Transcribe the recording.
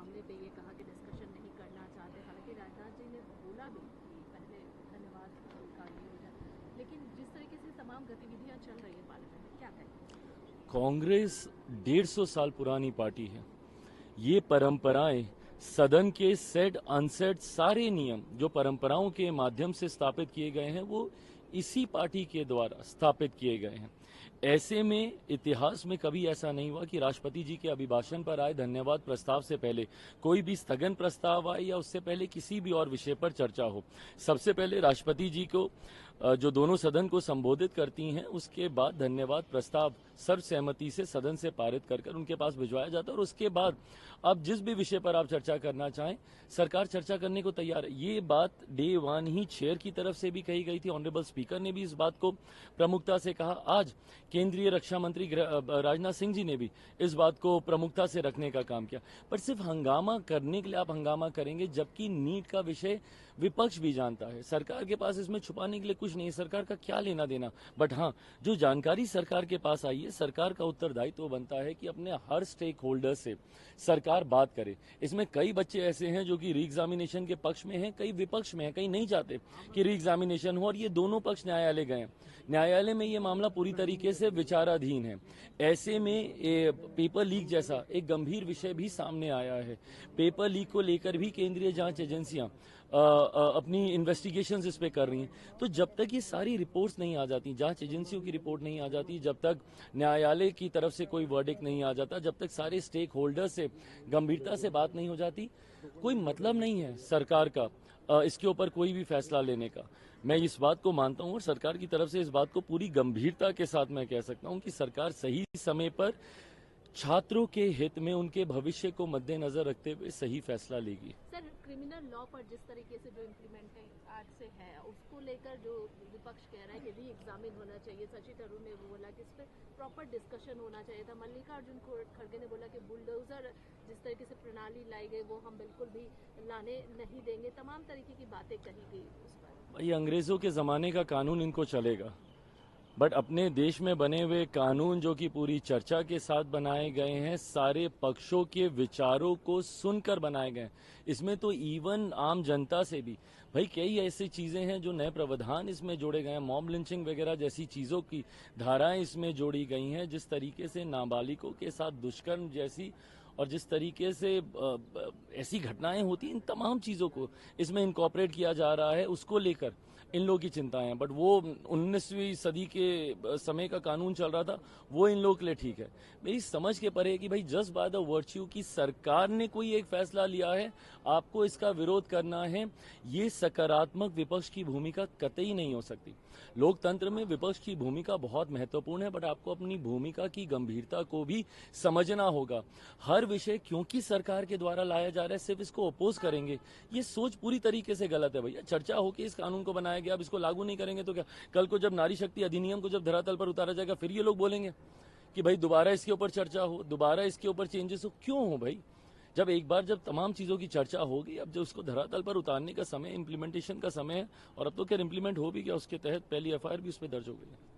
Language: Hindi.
मामले पे ये कहा कि डिस्कशन नहीं करना चाहते। हालांकि राजनाथ जी ने बोला भी कि पहले धन्यवाद का ये हो जाए, लेकिन जिस तरीके से तमाम गतिविधियां चल रही है पार्लियामेंट में, क्या कहेंगे? कांग्रेस 150 साल पुरानी पार्टी है। ये परंपराएं, सदन के सेट अनसेट सारे नियम जो परंपराओं के माध्यम से स्थापित किए गए हैं, वो इसी पार्टी के द्वारा स्थापित किए गए हैं। ऐसे में इतिहास में कभी ऐसा नहीं हुआ कि राष्ट्रपति जी के अभिभाषण पर आए धन्यवाद प्रस्ताव से पहले कोई भी स्थगन प्रस्ताव आए या उससे पहले किसी भी और विषय पर चर्चा हो। सबसे पहले राष्ट्रपति जी को जो दोनों सदन को संबोधित करती हैं, उसके बाद धन्यवाद प्रस्ताव सर्वसहमति से सदन से पारित कर उनके पास भिजवाया जाता है और उसके बाद अब जिस भी विषय पर आप चर्चा करना चाहें, सरकार चर्चा करने को तैयार है। ये बात डे वन ही चेयर की तरफ से भी कही गई थी। ऑनरेबल स्पीकर ने भी इस बात को प्रमुखता से कहा। आज केंद्रीय रक्षा मंत्री राजनाथ सिंह जी ने भी इस बात को प्रमुखता से रखने का काम किया। पर सिर्फ हंगामा करने के लिए आप हंगामा करेंगे, जबकि नीट का विषय विपक्ष भी जानता है। सरकार के पास इसमें छुपाने के लिए कुछ नहीं है, सरकार का क्या लेना देना। बट हाँ, जो जानकारी सरकार के पास आई है, सरकार का उत्तरदायित्व बनता है कि अपने हर स्टेक होल्डर से सरकार बात करे। इसमें कई बच्चे ऐसे हैं जो कि री एग्जामिनेशन के पक्ष में हैं, कई विपक्ष में हैं, कई नहीं चाहते कि री एग्जामिनेशन हो, और ये दोनों पक्ष न्यायालय गए। न्यायालय में ये मामला पूरी तरीके से विचाराधीन है। ऐसे में पेपर लीक जैसा एक गंभीर विषय भी सामने आया है। पेपर लीक को लेकर भी केंद्रीय जांच एजेंसियां अपनी इन्वेस्टिगेशंस इस पे कर रही हैं। तो जब तक ये सारी रिपोर्ट्स नहीं आ जाती, जांच एजेंसियों की रिपोर्ट नहीं आ जाती, जब तक न्यायालय की तरफ से कोई वर्डिक्ट नहीं आ जाता, जब तक सारे स्टेक होल्डर से गंभीरता से बात नहीं हो जाती, कोई मतलब नहीं है सरकार का इसके ऊपर कोई भी फैसला लेने का। मैं इस बात को मानता हूं और सरकार की तरफ से इस बात को पूरी गंभीरता के साथ मैं कह सकता हूं कि सरकार सही समय पर छात्रों के हित में, उनके भविष्य को मद्देनजर रखते हुए सही फैसला लेगी। सर, क्रिमिनल लॉ पर जिस तरीके से जो इम्प्लीमेंटिंग आज से है, उसको लेकर जो विपक्ष कह रहा है कि री एग्जामिन होना चाहिए, शशि थरूर ने बोला कि इस पर प्रॉपर डिस्कशन होना चाहिए था। मल्लिकार्जुन खड़गे ने बोला कि बुलडोजर जिस तरीके से प्रणाली लाई गई वो हम बिल्कुल भी लाने नहीं देंगे। तमाम तरीके की बातें कही गई उस पर। भाई, अंग्रेजों के जमाने का कानून इनको चलेगा, बट अपने देश में बने हुए कानून जो कि पूरी चर्चा के साथ बनाए गए हैं, सारे पक्षों के विचारों को सुनकर बनाए गए। इसमें तो इवन आम जनता से भी भाई कई ऐसी चीजें हैं जो नए प्रावधान इसमें जोड़े गए हैं। मॉब लिंचिंग वगैरह जैसी चीजों की धाराएं इसमें जोड़ी गई हैं। जिस तरीके से नाबालिगों के साथ दुष्कर्म जैसी और जिस तरीके से ऐसी घटनाएं होती हैं, इन तमाम चीजों को इसमें इनकॉर्पोरेट किया जा रहा है। उसको लेकर इन लोगों की चिंताएं हैं। बट वो 19वीं सदी के समय का कानून चल रहा था, वो इन लोगों के लिए ठीक है। मेरी समझ के परे है कि भाई जस्ट बाय द वर्च्यू की सरकार ने कोई एक फैसला लिया है, आपको इसका विरोध करना है, ये सकारात्मक विपक्ष की भूमिका कतई नहीं हो सकती। लोकतंत्र में विपक्ष की भूमिका बहुत महत्वपूर्ण है, बट आपको अपनी भूमिका की गंभीरता को भी समझना होगा। हर विषय क्योंकि सरकार के द्वारा लाया जा रहा है सिर्फ इसको अपोज करेंगे, ये सोच पूरी तरीके से गलत है। भैया, चर्चा हो कि इस कानून को बनाया गया, अब इसको लागू नहीं करेंगे तो क्या? कल को जब नारी शक्ति अधिनियम को जब धरातल पर उतारा जाएगा, फिर ये लोग बोलेंगे कि भाई दोबारा इसके ऊपर चर्चा हो, दोबारा इसके ऊपर चेंजेस हो। क्यों हो भाई? जब एक बार जब तमाम चीजों की चर्चा होगी, अब जो उसको धरातल पर उतारने का समय, इम्प्लीमेंटेशन का समय है। और अब तो क्या इम्प्लीमेंट हो भी गया, उसके तहत पहली एफआईआर भी उस पर दर्ज हो गई है।